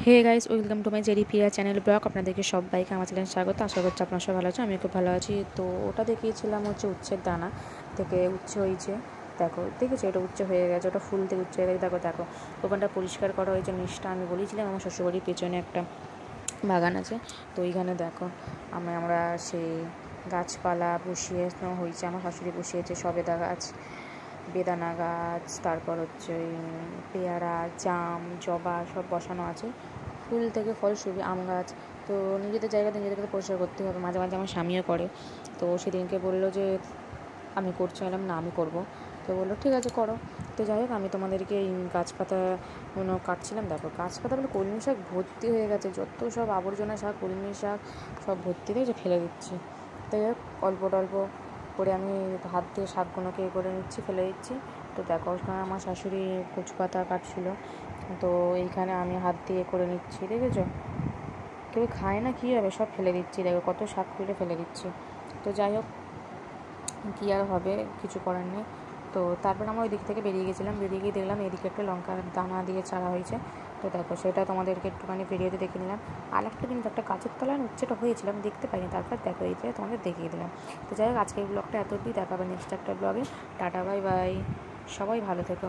Hey guys, welcome to my Jeri Priya channel vlog. আপনাদেরকে সবাইকে আমার চ্যানেল স্বাগত। আশা করছি আপনার সব ভালো আছে, আমি খুব ভালো আছি। তো ওটা দেখিয়েছিলাম হচ্ছে উচ্ছের দানা থেকে উচ্ছে হয়েছে। দেখো, দেখেছো এটা উচ্ছে হয়ে গেছে, ওটা ফুল থেকে উচ্ছে হয়ে গেছে। দেখো দেখো ওখানটা পরিষ্কার করা হয়েছে। নিচটা আমি বলেছিলাম আমার শ্বশুরবাড়ির পেছনে একটা বাগান আছে, তো ওইখানে দেখো আমরা সেই গাছপালা বসিয়ে হয়েছে। আমার শাশুড়ি বসিয়েছে সবেদা গাছ, বেদানা গাছ, তারপর হচ্ছে ওই পেয়ারা, জাম, জবা সব বসানো আছে। ফুল থেকে ফলস্বরূপ আম গাছ। তো নিজেদের জায়গাতে নিজেদেরকে পরিষ্কার করতে হবে। মাঝে মাঝে আমার স্বামীও করে। তো সেদিনকে বললো যে আমি করছি, এলাম না আমি করব। তো বললো ঠিক আছে করো। তো যাই হোক, আমি তোমাদেরকে এই গাছপাতাগুলো কাটছিলাম। দেখো গাছপাতা বলে কলমি শাক ভর্তি হয়ে গেছে, যত সব আবর্জনা শাক, কলমি শাক সব ভর্তি হয়ে যে ফেলে দিচ্ছি। তো যাই হোক, অল্প অল্প করে আমি হাত দিয়ে শাকগুলোকে করে নিচ্ছি, ফেলে দিচ্ছি। তো দেখো ওখানে আমার শাশুড়ি কচু পাতা কাটছিল, তো এইখানে আমি হাত দিয়ে করে নিচ্ছি। দেখেছো, কেউ খায় না, কী হবে, সব ফেলে দিচ্ছি। দেখো কত শাক তুলে ফেলে দিচ্ছি। তো যাই হোক, কী আর হবে, কিছু করার নেই। তো তারপর আমরা ওই দিক থেকে বেরিয়ে গেছিলাম। বেরিয়ে গিয়ে দেখলাম এদিকে একটা লঙ্কার দানা দিয়ে চারা হয়েছে। তো দেখো সেটা তোমাদেরকে একটুখানি ভিডিওতে দেখে নিলাম। আর একটা কিন্তু একটা গাছের তলায় উচ্ছেটা হয়েছিলাম, দেখতে পাইনি, তারপর দেখো এই যে তোমাদের দেখিয়ে দিলাম। তো যাই হোক, আজকের ব্লগটা এত অবধি, দেখাবে নেক্সট একটা ব্লগে। টাটা, বাই বাই, সবাই ভালো থেকো।